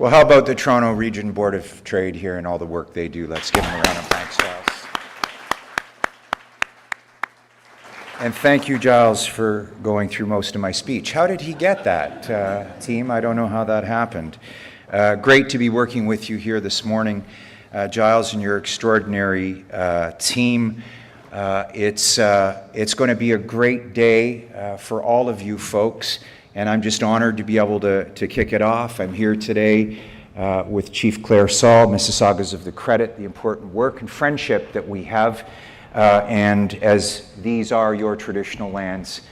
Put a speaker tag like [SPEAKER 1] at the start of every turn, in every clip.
[SPEAKER 1] Well, how about the Toronto Region Board of Trade here and all the work they do? Let's give them a round of thanks, Giles. And thank you, Giles, for going through most of my speech. How did he get that, team? I don't know how that happened. Great to be working with you here this morning, Giles, and your extraordinary team. It's going to be a great day for all of you folks, and I'm just honored to be able to kick it off. I'm here today with Chief Claire Saul, Mississaugas of the Credit, the important work and friendship that we have. And as these are your traditional lands,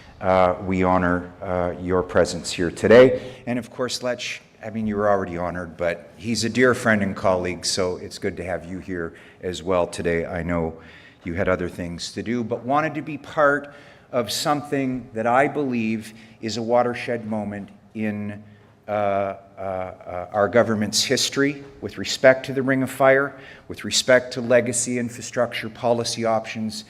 [SPEAKER 1] we honor your presence here today. And of course, you were already honored, but he's a dear friend and colleague, so it's good to have you here as well today. I know you had other things to do, but wanted to be part of something that I believe is a watershed moment in our government's history with respect to the Ring of Fire, with respect to legacy infrastructure policy options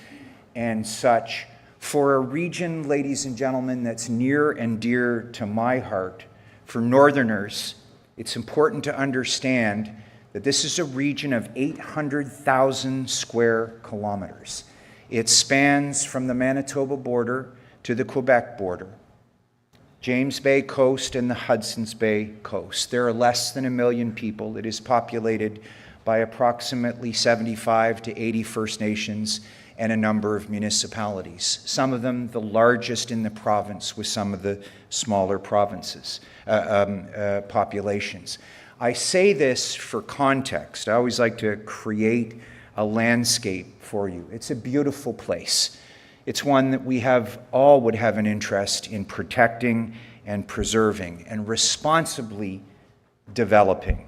[SPEAKER 1] and such. For a region, ladies and gentlemen, that's near and dear to my heart, for Northerners, it's important to understand that this is a region of 800,000 square kilometers. It spans from the Manitoba border to the Quebec border, James Bay coast and the Hudson's Bay coast. There are less than 1 million people. It is populated by approximately 75 to 80 First Nations and a number of municipalities, some of them the largest in the province with some of the smaller populations. I say this for context. I always like to create a landscape for you. It's a beautiful place. It's one that we all would have an interest in protecting and preserving and responsibly developing.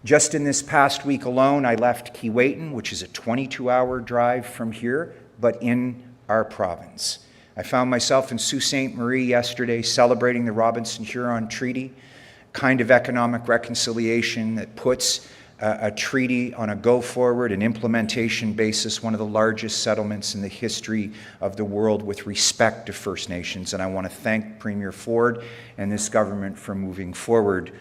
[SPEAKER 1] Just in this past week alone, I left Keewatin, which is a 22-hour drive from here, but in our province. I found myself in Sault Ste. Marie yesterday celebrating the Robinson-Huron Treaty, kind of economic reconciliation that puts a treaty on a go-forward and implementation basis, one of the largest settlements in the history of the world with respect to First Nations. And I want to thank Premier Ford and this government for moving forward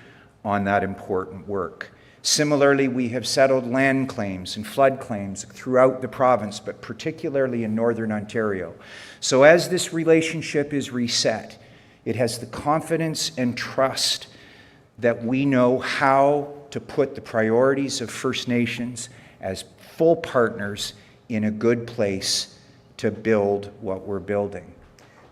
[SPEAKER 1] on that important work. Similarly, we have settled land claims and flood claims throughout the province, but particularly in Northern Ontario. So as this relationship is reset, it has the confidence and trust that we know how to put the priorities of First Nations as full partners in a good place to build what we're building.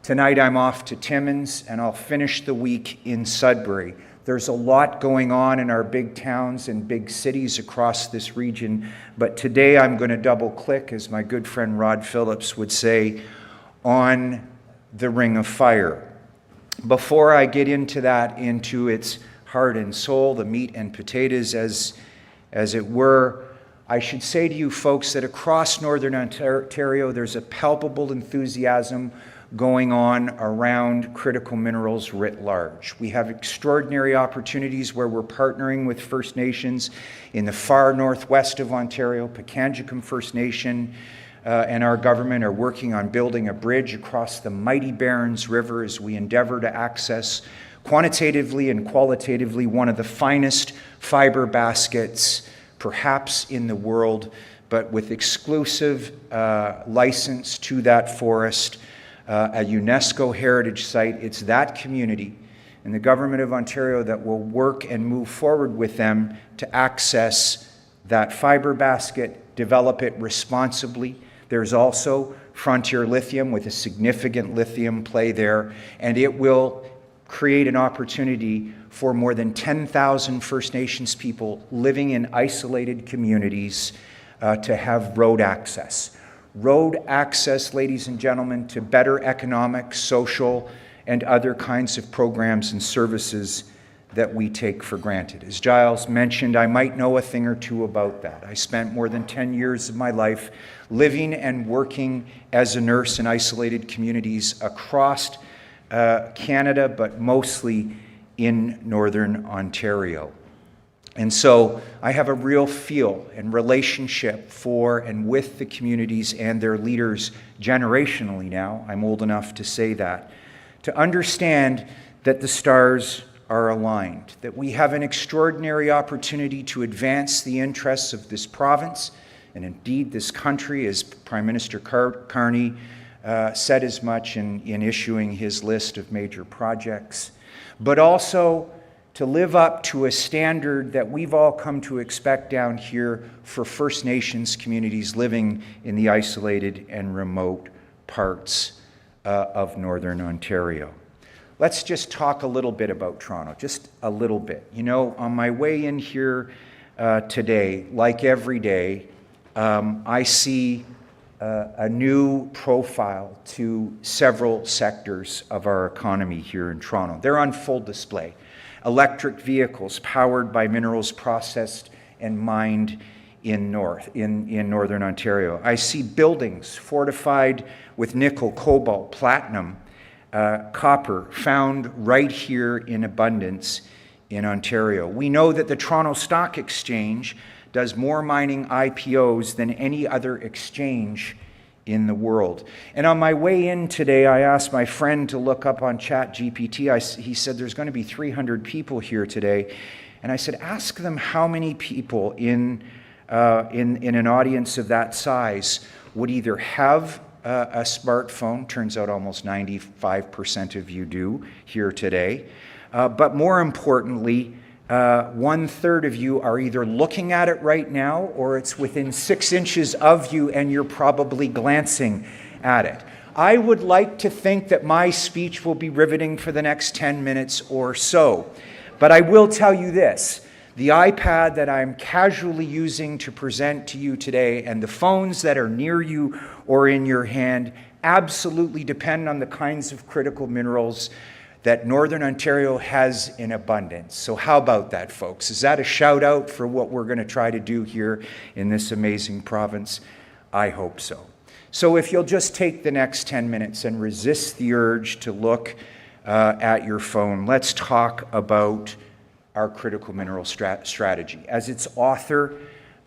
[SPEAKER 1] Tonight I'm off to Timmins and I'll finish the week in Sudbury. There's a lot going on in our big towns and big cities across this region, but today I'm going to double click, as my good friend Rod Phillips would say, on the Ring of Fire. Before I get into that, into its heart and soul, the meat and potatoes as it were, I should say to you folks that across Northern Ontario there's a palpable enthusiasm going on around critical minerals writ large. We have extraordinary opportunities where we're partnering with First Nations in the far northwest of Ontario. Pikangikum First Nation and our government are working on building a bridge across the mighty Barrens River as we endeavor to access quantitatively and qualitatively one of the finest fiber baskets perhaps in the world, but with exclusive license to that forest, a UNESCO heritage site. It's that community and the Government of Ontario that will work and move forward with them to access that fiber basket, develop it responsibly. There's also Frontier Lithium with a significant lithium play there, and it will create an opportunity for more than 10,000 First Nations people living in isolated communities to have road access. Road access, ladies and gentlemen, to better economic, social, and other kinds of programs and services that we take for granted. As Giles mentioned, I might know a thing or two about that. I spent more than 10 years of my life living and working as a nurse in isolated communities across Canada, but mostly in Northern Ontario. And so I have a real feel and relationship for and with the communities and their leaders generationally now. I'm old enough to say that. To understand that the stars are aligned, that we have an extraordinary opportunity to advance the interests of this province and indeed this country, as Prime Minister Carney said as much in issuing his list of major projects, but also to live up to a standard that we've all come to expect down here for First Nations communities living in the isolated and remote parts of Northern Ontario. Let's just talk a little bit about Toronto, just a little bit. You know, on my way in here today, like every day, I see a new profile to several sectors of our economy here in Toronto. They're on full display. Electric vehicles powered by minerals processed and mined in Northern Ontario. I see buildings fortified with nickel, cobalt, platinum, copper, found right here in abundance in Ontario. We know that the Toronto Stock Exchange does more mining IPOs than any other exchange in the world. And on my way in today, I asked my friend to look up on ChatGPT. He said there's going to be 300 people here today. And I said, ask them how many people in an audience of that size would either have a smartphone. Turns out almost 95% of you do here today. But more importantly, 1/3 of you are either looking at it right now or it's within 6 inches of you and you're probably glancing at it. I would like to think that my speech will be riveting for the next 10 minutes or so. But I will tell you this. The iPad that I'm casually using to present to you today and the phones that are near you or in your hand absolutely depend on the kinds of critical minerals that Northern Ontario has in abundance. So how about that, folks? Is that a shout out for what we're going to try to do here in this amazing province? I hope so. So if you'll just take the next 10 minutes and resist the urge to look at your phone, let's talk about our critical mineral strategy. As its author,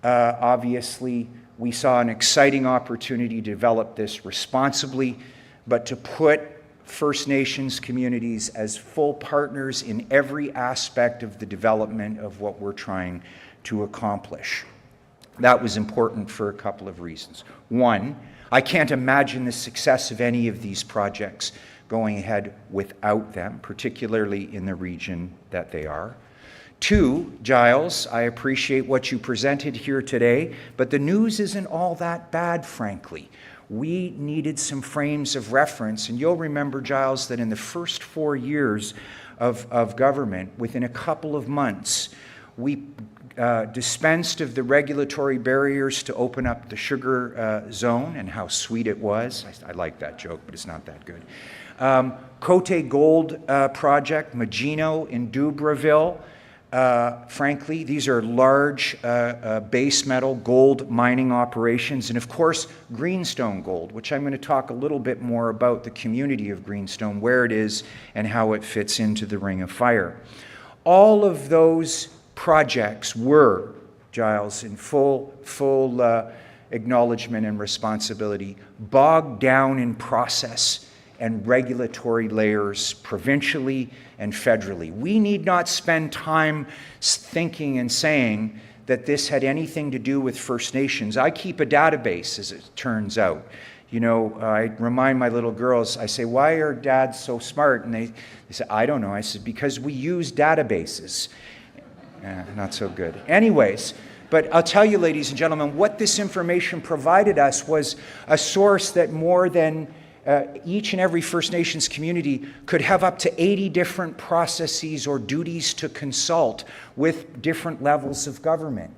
[SPEAKER 1] obviously, we saw an exciting opportunity to develop this responsibly, but to put First Nations communities as full partners in every aspect of the development of what we're trying to accomplish. That was important for a couple of reasons. One, I can't imagine the success of any of these projects going ahead without them, particularly in the region that they are. Two, Giles, I appreciate what you presented here today, but the news isn't all that bad, frankly. We needed some frames of reference, and you'll remember, Giles, that in the first 4 years of government, within a couple of months, we dispensed of the regulatory barriers to open up the sugar zone, and how sweet it was. I like that joke, but it's not that good. Côté Gold Project, Magino in Dubreuilville. Frankly, these are large base metal gold mining operations. And of course, Greenstone Gold, which I'm going to talk a little bit more about the community of Greenstone, where it is and how it fits into the Ring of Fire. All of those projects were, Giles, in full acknowledgement and responsibility, bogged down in process and regulatory layers provincially and federally. We need not spend time thinking and saying that this had anything to do with First Nations. I keep a database, as it turns out. You know, I remind my little girls, I say, why are dads so smart? And they say, I don't know. I said, because we use databases. Not so good. Anyways, but I'll tell you, ladies and gentlemen, what this information provided us was a source that more than each and every First Nations community could have up to 80 different processes or duties to consult with different levels of government.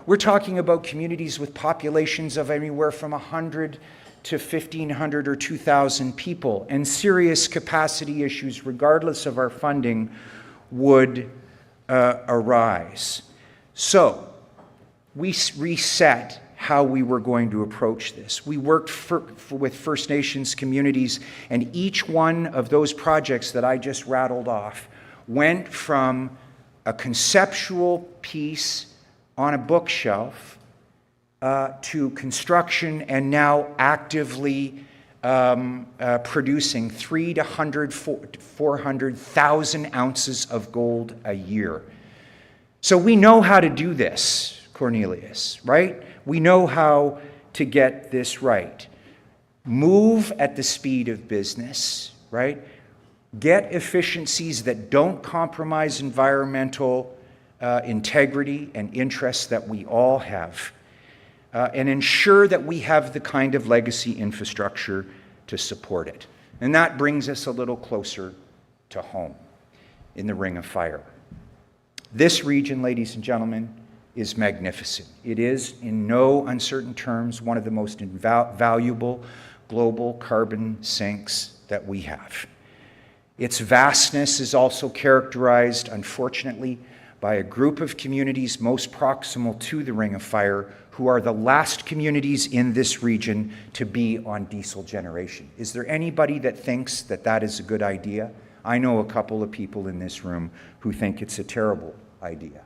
[SPEAKER 1] We're talking about communities with populations of anywhere from 100 to 1,500 or 2,000 people, and serious capacity issues, regardless of our funding, would arise. So, we reset how we were going to approach this. We worked with First Nations communities, and each one of those projects that I just rattled off went from a conceptual piece on a bookshelf to construction and now actively producing 300 to 400,000 ounces of gold a year. So we know how to do this, Cornelius, right? We know how to get this right. Move at the speed of business, right? Get efficiencies that don't compromise environmental integrity and interests that we all have, and ensure that we have the kind of legacy infrastructure to support it. And that brings us a little closer to home in the Ring of Fire. This region, ladies and gentlemen, is magnificent. It is, in no uncertain terms, one of the most valuable global carbon sinks that we have. Its vastness is also characterized, unfortunately, by a group of communities most proximal to the Ring of Fire, who are the last communities in this region to be on diesel generation. Is there anybody that thinks that that is a good idea? I know a couple of people in this room who think it's a terrible idea.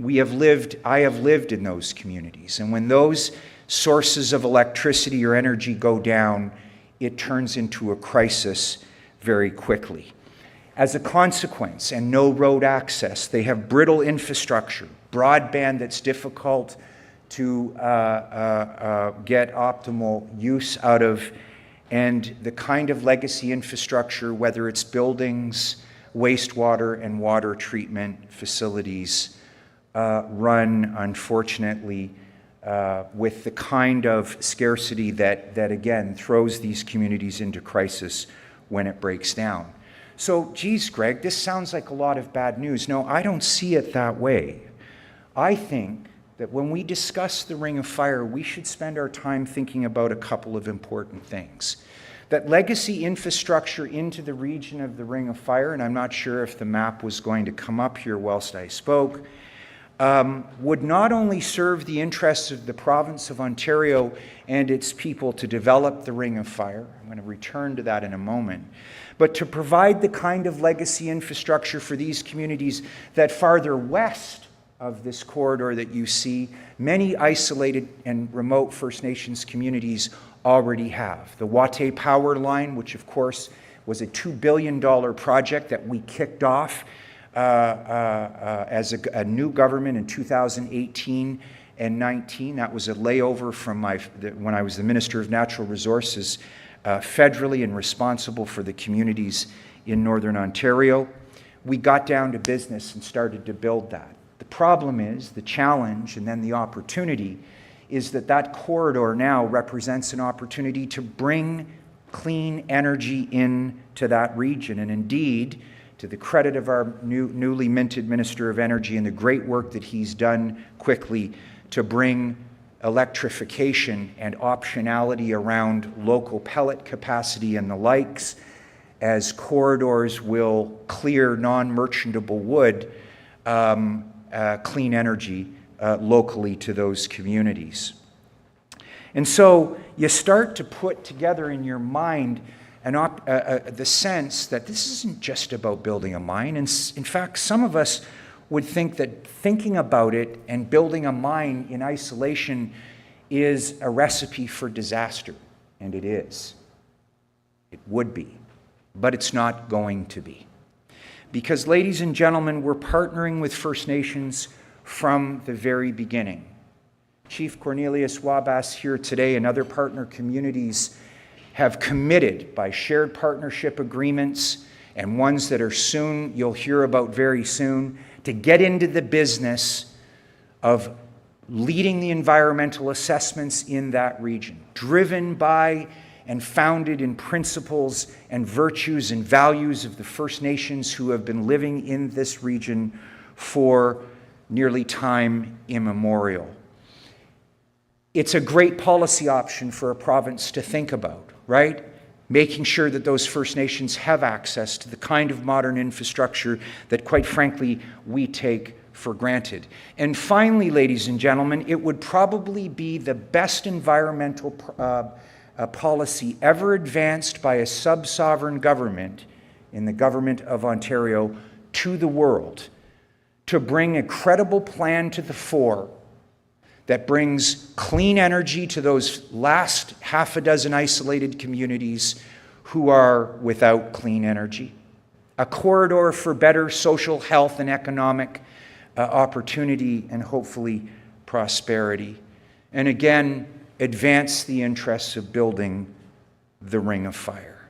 [SPEAKER 1] I have lived in those communities, and when those sources of electricity or energy go down, it turns into a crisis very quickly. As a consequence, and no road access, they have brittle infrastructure, broadband that's difficult to get optimal use out of, and the kind of legacy infrastructure, whether it's buildings, wastewater, and water treatment facilities, run, unfortunately, with the kind of scarcity that again throws these communities into crisis when it breaks down. So, geez, Greg, this sounds like a lot of bad news. No, I don't see it that way. I think that when we discuss the Ring of Fire, we should spend our time thinking about a couple of important things. That legacy infrastructure into the region of the Ring of Fire, and I'm not sure if the map was going to come up here whilst I spoke, would not only serve the interests of the province of Ontario and its people to develop the Ring of Fire, I'm going to return to that in a moment, but to provide the kind of legacy infrastructure for these communities that farther west of this corridor that you see, many isolated and remote First Nations communities already have. The Watay Power Line, which of course was a $2 billion project that we kicked off as a new government in 2018 and 19. That was a layover from when I was the Minister of Natural Resources federally and responsible for the communities in Northern Ontario. We got down to business and started to build that. The problem is, the challenge and then the opportunity is that corridor now represents an opportunity to bring clean energy into that region. And indeed, to the credit of our newly minted Minister of Energy and the great work that he's done quickly to bring electrification and optionality around local pellet capacity and the likes, as corridors will clear non-merchantable wood, clean energy locally to those communities. And so you start to put together in your mind the sense that this isn't just about building a mine. And in fact, some of us would think that thinking about it and building a mine in isolation is a recipe for disaster. And it is. It would be. But it's not going to be. Because, ladies and gentlemen, we're partnering with First Nations from the very beginning. Chief Cornelius Wabas here today and other partner communities have committed by shared partnership agreements and ones that are soon, you'll hear about very soon, to get into the business of leading the environmental assessments in that region, driven by and founded in principles and virtues and values of the First Nations who have been living in this region for nearly time immemorial. It's a great policy option for a province to think about, right? Making sure that those First Nations have access to the kind of modern infrastructure that, quite frankly, we take for granted. And finally, ladies and gentlemen, it would probably be the best environmental policy ever advanced by a sub-sovereign government in the government of Ontario to the world, to bring a credible plan to the fore that brings clean energy to those last half a dozen isolated communities who are without clean energy. A corridor for better social health and economic opportunity and hopefully prosperity. And again, advance the interests of building the Ring of Fire.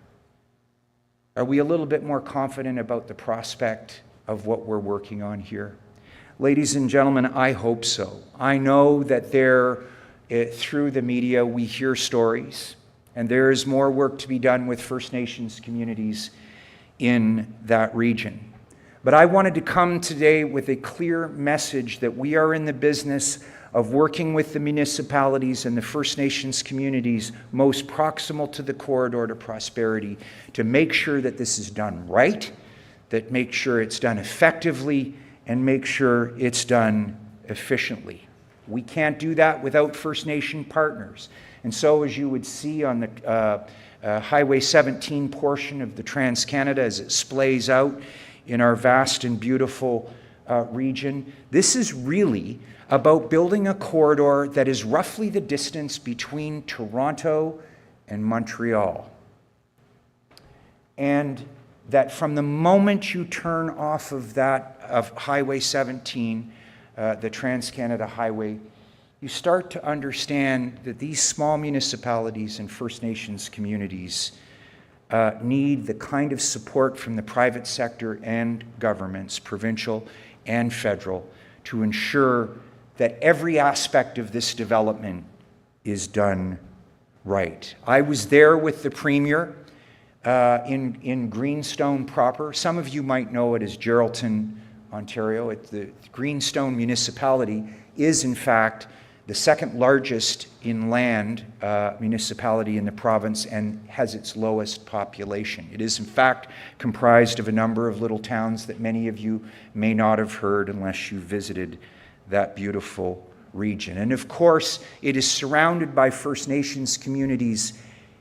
[SPEAKER 1] Are we a little bit more confident about the prospect of what we're working on here? Ladies and gentlemen, I hope so. I know that through the media, we hear stories, and there is more work to be done with First Nations communities in that region. But I wanted to come today with a clear message that we are in the business of working with the municipalities and the First Nations communities most proximal to the corridor to prosperity to make sure that this is done right, that make sure it's done effectively, and make sure it's done efficiently. We can't do that without First Nation partners. And so, as you would see on the Highway 17 portion of the Trans-Canada as it splays out in our vast and beautiful region, this is really about building a corridor that is roughly the distance between Toronto and Montreal. And that from the moment you turn off of Highway 17, the Trans-Canada Highway, you start to understand that these small municipalities and First Nations communities need the kind of support from the private sector and governments, provincial and federal, to ensure that every aspect of this development is done right. I was there with the Premier in Greenstone proper. Some of you might know it as Geraldton, Ontario. The Greenstone municipality is, in fact, the second largest in land municipality in the province and has its lowest population. It is, in fact, comprised of a number of little towns that many of you may not have heard unless you visited that beautiful region. And of course, it is surrounded by First Nations communities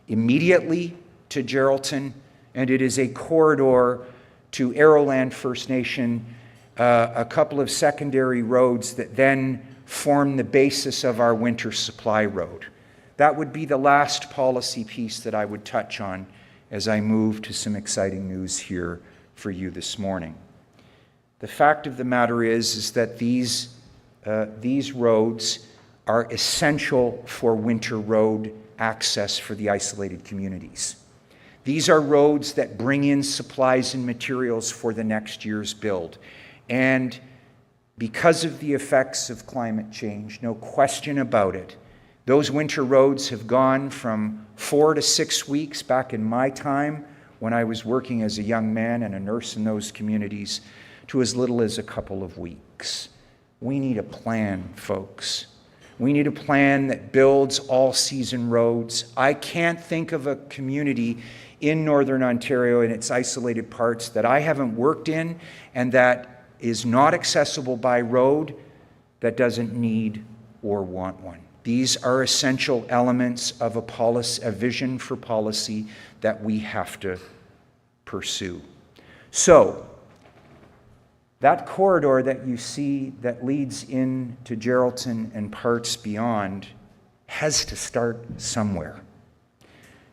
[SPEAKER 1] immediately to Geraldton, and it is a corridor to Arrowland First Nation, a couple of secondary roads that then form the basis of our winter supply road. That would be the last policy piece that I would touch on as I move to some exciting news here for you this morning. The fact of the matter is that these roads are essential for winter road access for the isolated communities. These are roads that bring in supplies and materials for the next year's build. And because of the effects of climate change, no question about it, those winter roads have gone from 4 to 6 weeks back in my time when I was working as a young man and a nurse in those communities to as little as a couple of weeks. We need a plan, folks. We need a plan that builds all-season roads. I can't think of a community in Northern Ontario in its isolated parts that I haven't worked in and that is not accessible by road that doesn't need or want one. These are essential elements of a vision for policy that we have to pursue. So, that corridor that you see that leads into Geraldton and parts beyond has to start somewhere.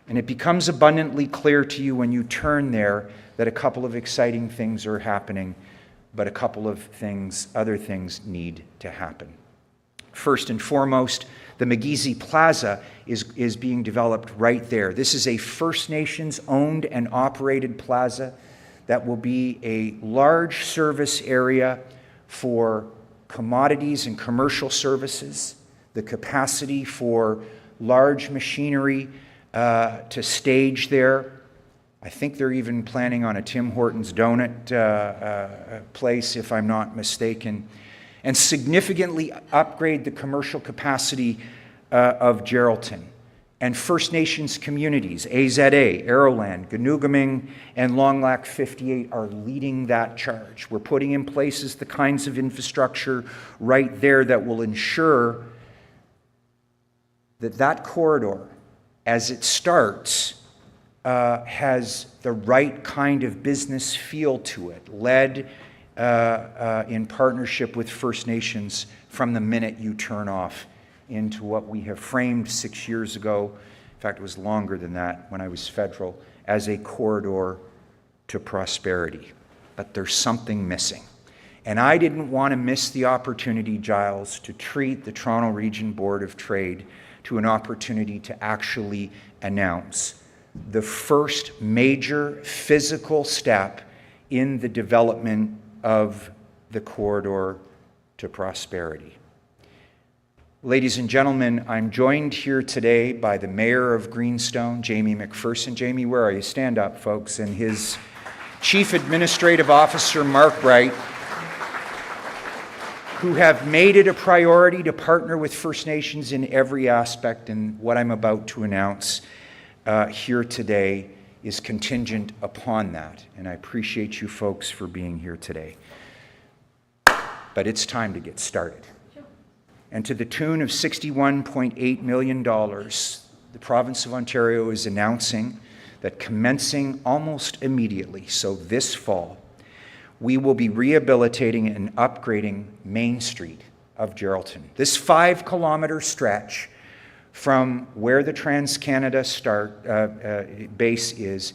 [SPEAKER 1] And it becomes abundantly clear to you when you turn there that a couple of exciting things are happening, but a couple of other things need to happen. First and foremost, the McGeezy Plaza is being developed right there. This is a First Nations owned and operated plaza that will be a large service area for commodities and commercial services, the capacity for large machinery to stage there. I think they're even planning on a Tim Hortons donut place, if I'm not mistaken, and significantly upgrade the commercial capacity of Geraldton. And First Nations communities, AZA, Arrowland, Ganoogaming, and Long Lac 58 are leading that charge. We're putting in place the kinds of infrastructure right there that will ensure that that corridor, as it starts, has the right kind of business feel to it, led in partnership with First Nations from the minute you turn off into what we have framed 6 years ago. In fact, it was longer than that when I was federal, as a corridor to prosperity. But there's something missing. And I didn't want to miss the opportunity, Giles, to treat the Toronto Region Board of Trade to an opportunity to actually announce the first major physical step in the development of the corridor to prosperity. Ladies and gentlemen, I'm joined here today by the Mayor of Greenstone, Jamie McPherson. Jamie, where are you? Stand up, folks. And his Chief Administrative Officer, Mark Wright, who have made it a priority to partner with First Nations in every aspect, and what I'm about to announce here today is contingent upon that. And I appreciate you folks for being here today. But it's time to get started. And to the tune of $61.8 million, the province of Ontario is announcing that commencing almost immediately, so this fall, we will be rehabilitating and upgrading Main Street of Geraldton. This 5-kilometer stretch from where the Trans-Canada base is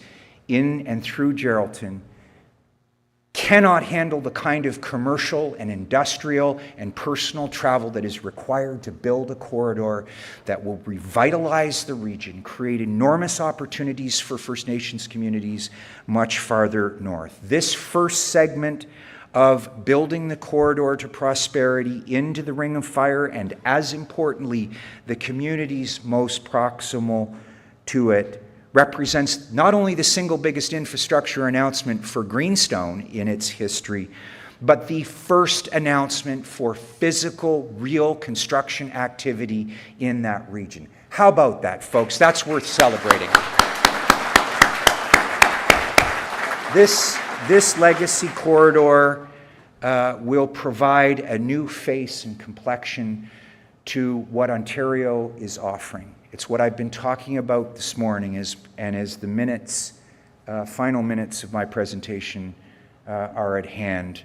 [SPEAKER 1] in and through Geraldton cannot handle the kind of commercial and industrial and personal travel that is required to build a corridor that will revitalize the region, create enormous opportunities for First Nations communities much farther north. This first segment of building the corridor to prosperity into the Ring of Fire, and as importantly, the communities most proximal to it, represents not only the single biggest infrastructure announcement for Greenstone in its history, but the first announcement for physical, real construction activity in that region. How about that, folks? That's worth celebrating. This legacy corridor will provide a new face and complexion to what Ontario is offering. It's what I've been talking about this morning, and as the minutes, final minutes of my presentation are at hand,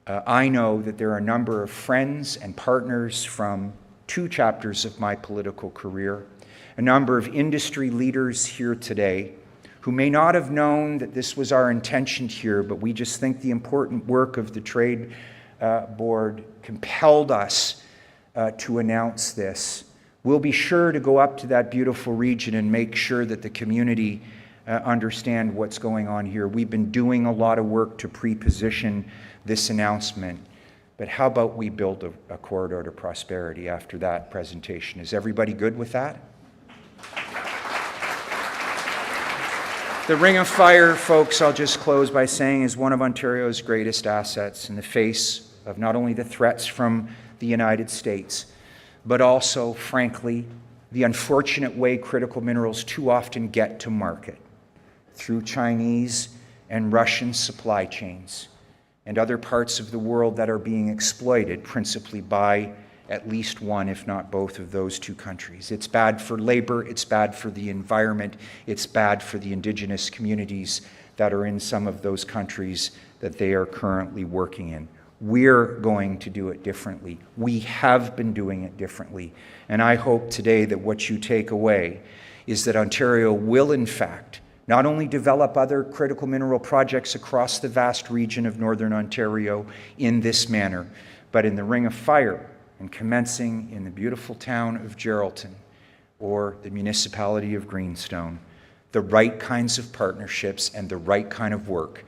[SPEAKER 1] I know that there are a number of friends and partners from 2 chapters of my political career, a number of industry leaders here today who may not have known that this was our intention here, but we just think the important work of the Trade Board compelled us to announce this. We'll be sure to go up to that beautiful region and make sure that the community understand what's going on here. We've been doing a lot of work to pre-position this announcement, but how about we build a corridor to prosperity after that presentation? Is everybody good with that? The Ring of Fire, folks, I'll just close by saying, is one of Ontario's greatest assets in the face of not only the threats from the United States, but also, frankly, the unfortunate way critical minerals too often get to market through Chinese and Russian supply chains and other parts of the world that are being exploited principally by at least one, if not both, of those 2 countries. It's bad for labor, it's bad for the environment, it's bad for the Indigenous communities that are in some of those countries that they are currently working in. We're going to do it differently. We have been doing it differently. And I hope today that what you take away is that Ontario will, in fact, not only develop other critical mineral projects across the vast region of Northern Ontario in this manner, but in the Ring of Fire and commencing in the beautiful town of Geraldton or the municipality of Greenstone, the right kinds of partnerships and the right kind of work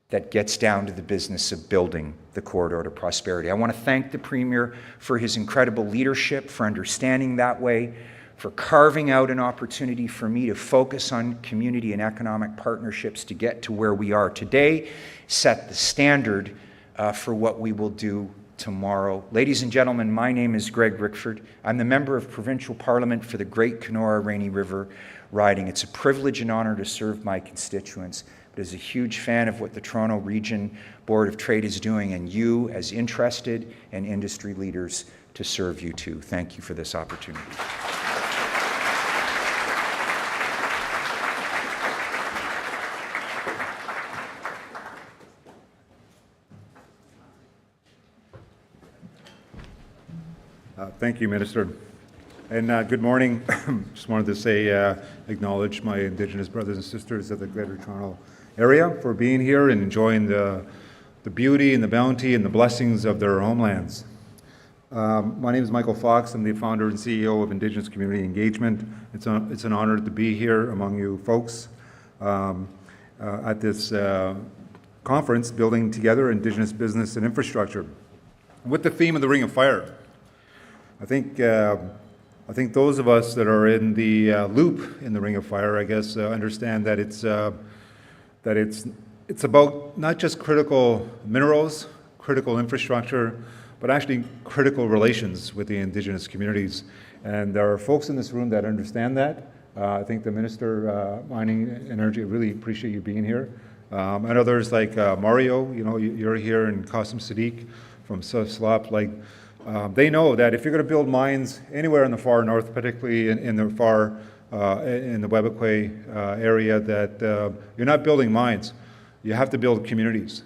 [SPEAKER 1] that gets down to the business of building the corridor to prosperity. I want to thank the Premier for his incredible leadership, for understanding that way, for carving out an opportunity for me to focus on community and economic partnerships to get to where we are today, set the standard for what we will do tomorrow. Ladies and gentlemen, my name is Greg Rickford. I'm the Member of Provincial Parliament for the Great Kenora Rainy River riding. It's a privilege and honor to serve my constituents. Is a huge fan of what the Toronto Region Board of Trade is doing, and you as interested and industry leaders to serve you too. Thank you for this opportunity.
[SPEAKER 2] Thank you, Minister. And good morning. Just wanted to say, acknowledge my Indigenous brothers and sisters of the Greater Toronto Area for being here and enjoying the beauty and the bounty and the blessings of their homelands. My name is Michael Fox. I'm the founder and CEO of Indigenous Community Engagement. It's an honor to be here among you folks at this conference, Building Together Indigenous Business and Infrastructure, with the theme of the Ring of Fire. I think those of us that are in the loop in the Ring of Fire, I guess, understand that it's about not just critical minerals, critical infrastructure, but actually critical relations with the Indigenous communities. And there are folks in this room that understand that. I think the Minister, Mining and Energy, really appreciate you being here. And others like Mario, you're here, and Qasim Sadiq from SLAP, they know that if you're going to build mines anywhere in the far north, particularly in the Webakwe area, that you're not building mines. You have to build communities.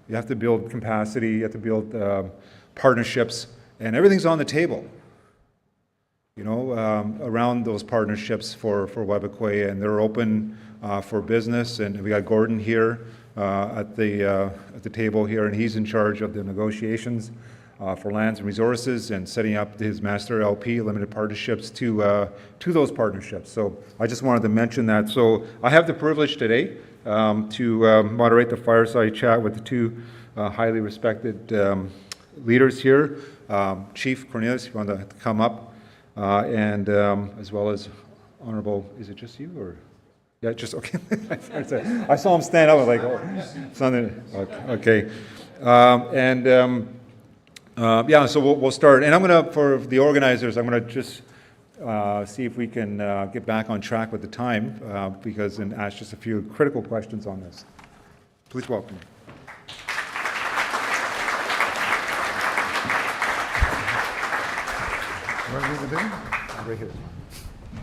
[SPEAKER 2] You have to build capacity. You have to build partnerships, and everything's on the table. Around those partnerships for Webakwe, and they're open for business. And we got Gordon here at the table here, and he's in charge of the negotiations for lands and resources and setting up his master LP, limited partnerships, to those partnerships. So I just wanted to mention that. So I have the privilege today to moderate the fireside chat with the two highly respected leaders here. Chief Cornelius, if you want to come up, and as well as Honorable, is it just you or? Yeah, just, okay. I saw him stand up, I'm like, oh, something, okay. So we'll start. And I'm going to, for the organizers, I'm going to just see if we can get back on track with the time, and ask just a few critical questions on this. Please welcome. Right here.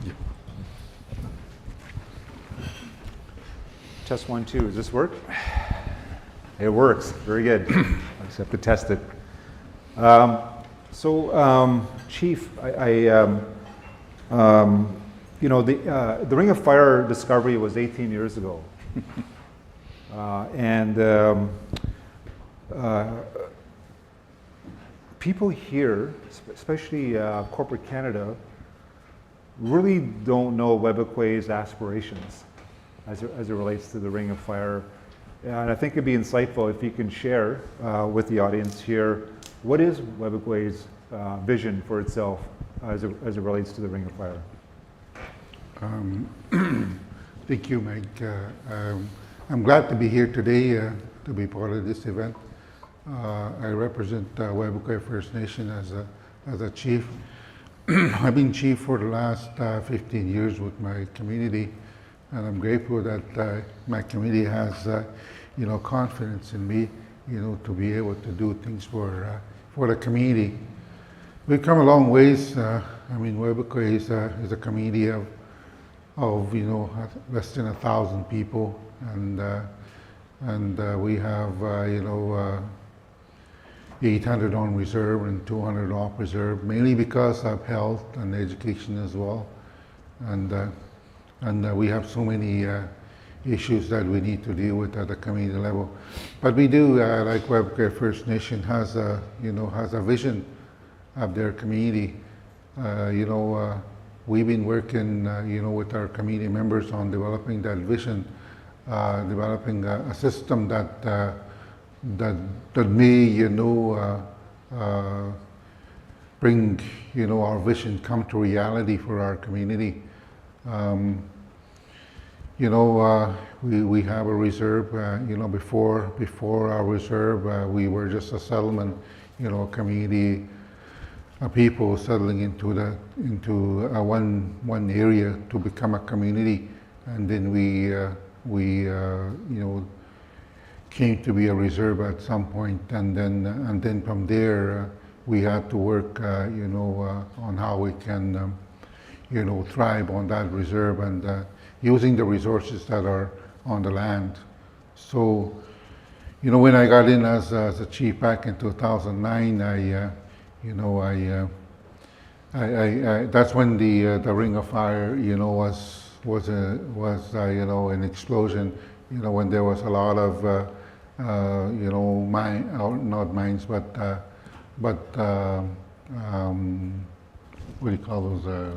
[SPEAKER 2] Yeah. Test 1, 2. Does this work? It works. Very good. I just have to test it. Chief, the Ring of Fire discovery was 18 years ago. People here, especially corporate Canada, really don't know Webakwe's aspirations as it relates to the Ring of Fire. And I think it'd be insightful if you can share with the audience here, what is Webakwe's vision for itself as it relates to the Ring of Fire?
[SPEAKER 3] Thank you, Mike. I'm glad to be here today to be part of this event. I represent Webakwe First Nation as a chief. I've been chief for the last 15 years with my community, and I'm grateful that my community has confidence in me, to be able to do things for the community. We've come a long ways. Webakwe is a community of less than 1,000 people, and we have 800 on reserve and 200 off reserve, mainly because of health and education as well. And we have so many issues that we need to deal with at the community level. But we do, like Webakwe First Nation has a vision of their community. We've been working, with our community members on developing that vision, developing a system that may, bring, our vision come to reality for our community. We have a reserve. Before our reserve, we were just a settlement, a community, people settling into one area to become a community, and then we came to be a reserve at some point, and then from there we had to work, on how we can, thrive on that reserve and using the resources that are on the land. So, when I got in as a chief back in 2009, That's when the Ring of Fire, was an explosion. When there was a lot of not mines, but what do you call those?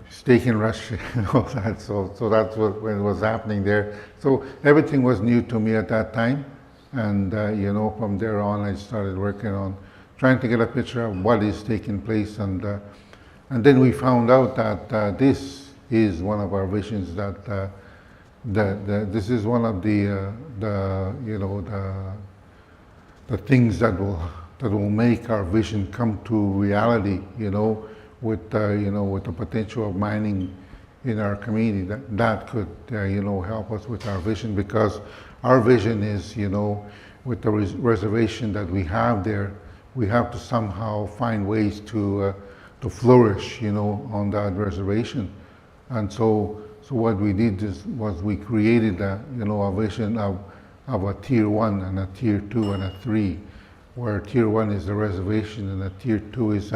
[SPEAKER 3] Stake and rush, that. So that's what was happening there. So everything was new to me at that time, and from there on, I started working on trying to get a picture of what is taking place, and then we found out that this is one of our visions. That this is one of the things that will make our vision come to reality. With the potential of mining in our community, that could help us with our vision, because our vision is with the reservation that we have there, we have to somehow find ways to flourish on that reservation. And so what we did was we created a vision of a tier 1 and a tier 2 and a 3, where tier 1 is the reservation and a tier 2 is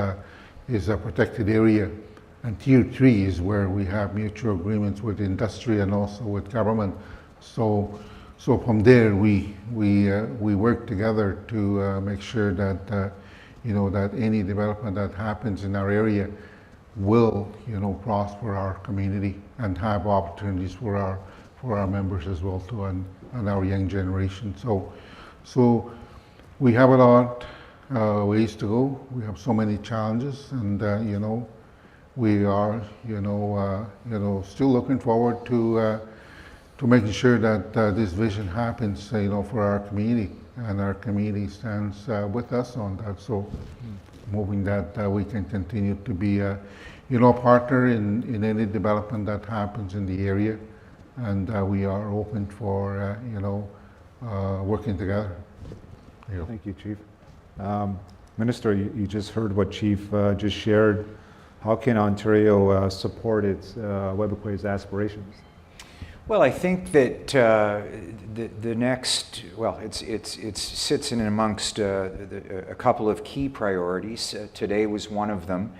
[SPEAKER 3] a protected area, and tier 3 is where we have mutual agreements with industry and also with government. So from there we work together to make sure that that any development that happens in our area will prosper our community and have opportunities for our members as well too, and our young generation. So we have a lot ways to go. We have so many challenges, and we are still looking forward to making sure that this vision happens for our community, and our community stands with us on that. So moving that we can continue to be a partner in any development that happens in the area, and we are open for working together.
[SPEAKER 2] Thank you, Chief. Minister, you just heard what Chief just shared. How can Ontario support its Webequie's aspirations?
[SPEAKER 1] Well, I think that the next, well, it sits in amongst a couple of key priorities. Today was one of them,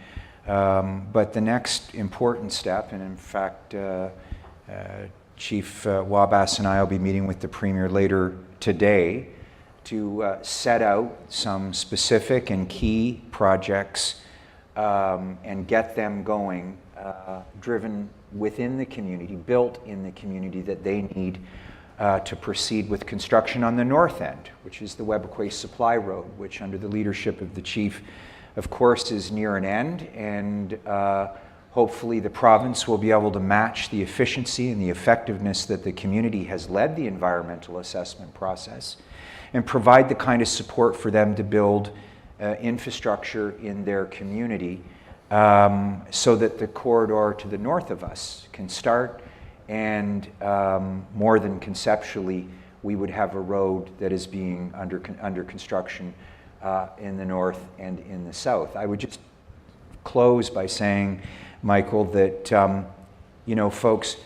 [SPEAKER 1] but the next important step, and in fact, Chief Wabass and I will be meeting with the Premier later today to set out some specific and key projects and get them going, driven within the community, built in the community that they need to proceed with construction on the north end, which is the Webequie Supply Road, which under the leadership of the Chief, of course, is near an end, and hopefully the province will be able to match the efficiency and the effectiveness that the community has led the environmental assessment process, and provide the kind of support for them to build infrastructure in their community so that the corridor to the north of us can start, and more than conceptually, we would have a road that is being under construction in the north and in the south. I would just close by saying, Michael, that folks,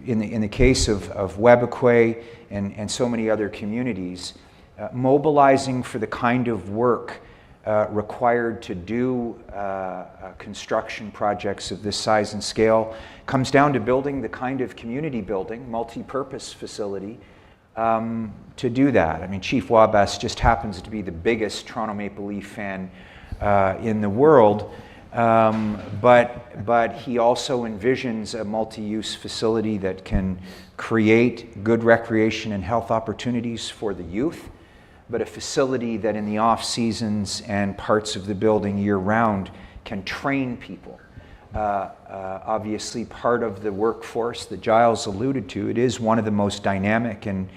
[SPEAKER 1] in the case of Webequie and so many other communities, mobilizing for the kind of work required to do construction projects of this size and scale comes down to building the kind of community building, multi-purpose facility to do that. I mean, Chief Wabass just happens to be the biggest Toronto Maple Leaf fan in the world, but he also envisions a multi-use facility that can create good recreation and health opportunities for the youth, but a facility that in the off seasons and parts of the building year-round can train people. Obviously, part of the workforce that Giles alluded to, it is one of the most dynamic and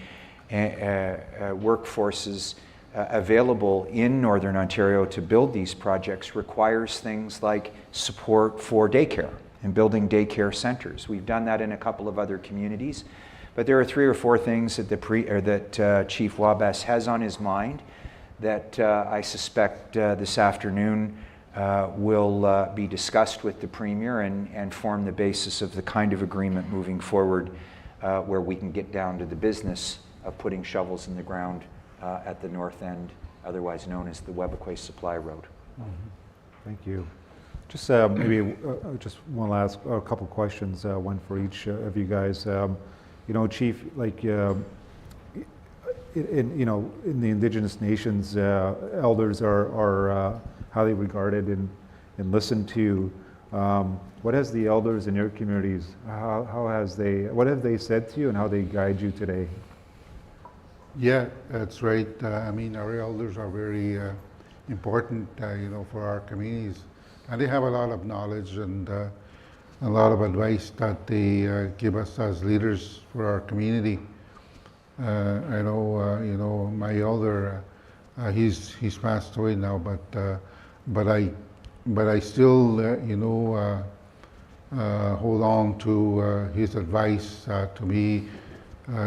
[SPEAKER 1] workforces available in Northern Ontario to build these projects, requires things like support for daycare and building daycare centers. We've done that in a couple of other communities. But there are 3 or 4 things that Chief Wabass has on his mind that I suspect this afternoon will be discussed with the Premier and form the basis of the kind of agreement moving forward where we can get down to the business of putting shovels in the ground at the north end, otherwise known as the Webequie Supply Road.
[SPEAKER 3] Mm-hmm.
[SPEAKER 2] Thank you. Just maybe just one last, a couple questions, one for each of you guys. You know, Chief, like, you know, in the Indigenous nations, elders are highly regarded and listened to. What has the elders in your communities, what have they said to you and how they guide you today?
[SPEAKER 3] Yeah, that's right. I mean, our elders are very important, you know, for our communities, and they have a lot of knowledge and a lot of advice that they give us as leaders for our community. I know, you know, my elder, he's passed away now, but I still, you know, hold on to his advice to me,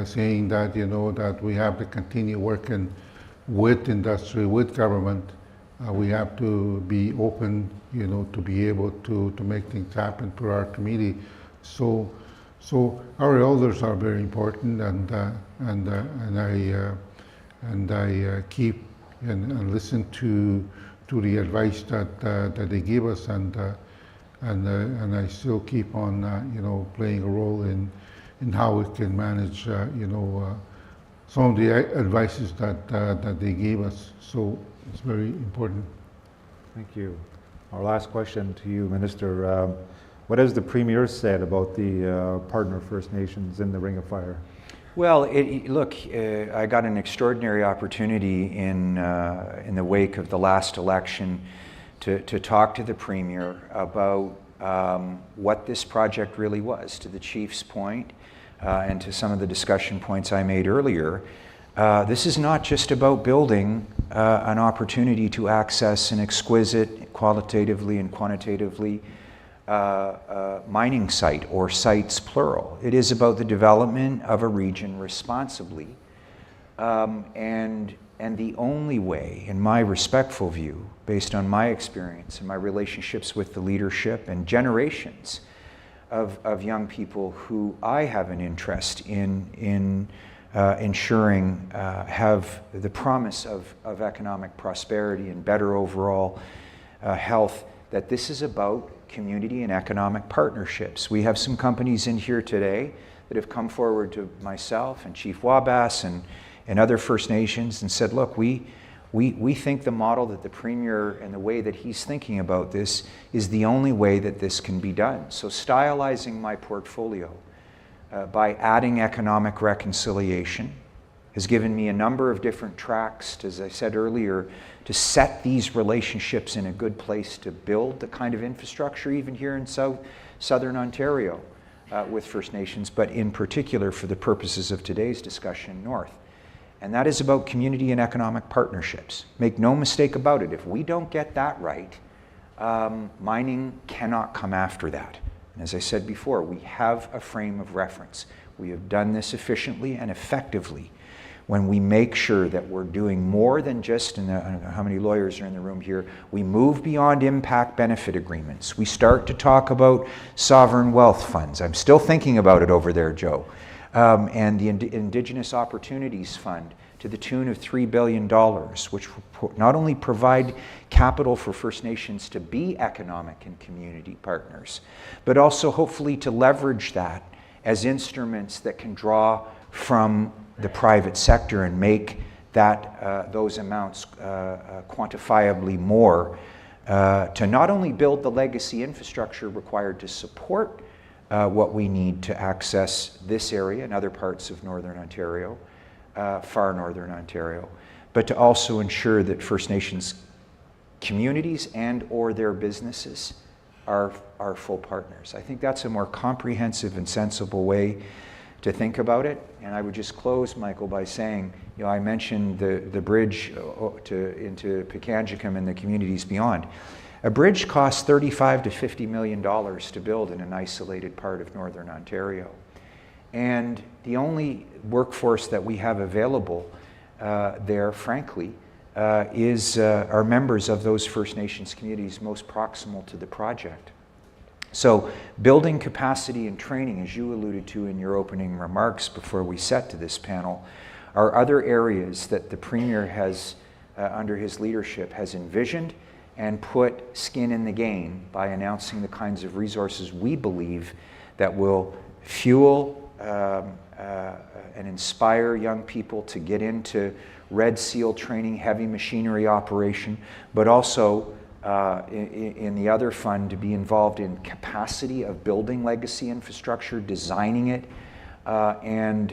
[SPEAKER 3] saying that, you know, that we have to continue working with industry, with government. We have to be open, you know, to be able to make things happen for our community. So our elders are very important, and I keep and listen to the advice that they give us, and I still keep on, you know, playing a role in how we can manage, you know, some of the advices that they gave us. So it's very important.
[SPEAKER 2] Thank you. Our last question to you, Minister. What has the Premier said about the partner First Nations in the Ring of Fire?
[SPEAKER 1] Well, look, I got an extraordinary opportunity in the wake of the last election to talk to the Premier about what this project really was. To the Chief's point, and to some of the discussion points I made earlier, this is not just about building an opportunity to access an exquisite, qualitatively and quantitatively, mining site, or sites plural. It is about the development of a region responsibly. And the only way, in my respectful view, based on my experience and my relationships with the leadership and generations of young people who I have an interest in ensuring have the promise of economic prosperity and better overall health, that this is about community and economic partnerships. We have some companies in here today that have come forward to myself and Chief Wabass and other First Nations and said, look, we think the model that the Premier and the way that he's thinking about this is the only way that this can be done. So stylizing my portfolio by adding economic reconciliation has given me a number of different tracks, as I said earlier, to set these relationships in a good place to build the kind of infrastructure even here in southern Ontario with First Nations, but in particular for the purposes of today's discussion, north. And that is about community and economic partnerships. Make no mistake about it, if we don't get that right, mining cannot come after that. And as I said before, we have a frame of reference. We have done this efficiently and effectively when we make sure that we're doing more than just, I don't know how many lawyers are in the room here, we move beyond impact benefit agreements. We start to talk about sovereign wealth funds. I'm still thinking about it over there, Joe. And the Indigenous Opportunities Fund to the tune of $3 billion, which will not only provide capital for First Nations to be economic and community partners, but also hopefully to leverage that as instruments that can draw from the private sector and make that those amounts quantifiably more to not only build the legacy infrastructure required to support what we need to access this area and other parts of Northern Ontario, far Northern Ontario, but to also ensure that First Nations communities and or their businesses are full partners. I think that's a more comprehensive and sensible way to think about it. And I would just close, Michael, by saying, you know, I mentioned the bridge into Pikangikum and the communities beyond. A bridge costs $35 to $50 million to build in an isolated part of Northern Ontario. And the only workforce that we have available there, frankly, are members of those First Nations communities most proximal to the project. So building capacity and training, as you alluded to in your opening remarks before we set to this panel, are other areas that the Premier has, under his leadership, has envisioned and put skin in the game by announcing the kinds of resources we believe that will fuel and inspire young people to get into Red SEAL training, heavy machinery operation, but also in the other fund to be involved in capacity of building legacy infrastructure, designing it, and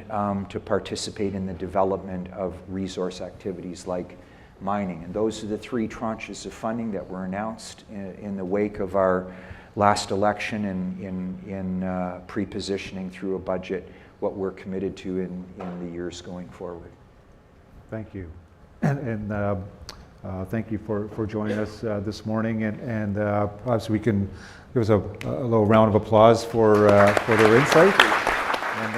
[SPEAKER 1] to participate in the development of resource activities like mining. And those are the 3 tranches of funding that were announced in the wake of our last election and in pre-positioning through a budget what we're committed to in the years going forward.
[SPEAKER 2] Thank you. And thank you for joining us this morning. And perhaps we can give us a little round of applause for their insight. And,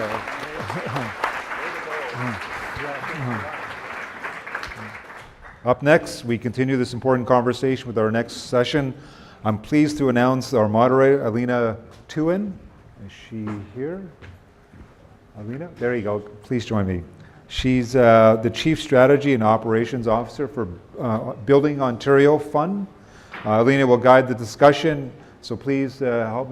[SPEAKER 2] up next, we continue this important conversation with our next session. I'm pleased to announce our moderator, Alina Tuin. Is she here? Alina? There you go. Please join me. She's the Chief Strategy and Operations Officer for Building Ontario Fund. Alina will guide the discussion, so please help me.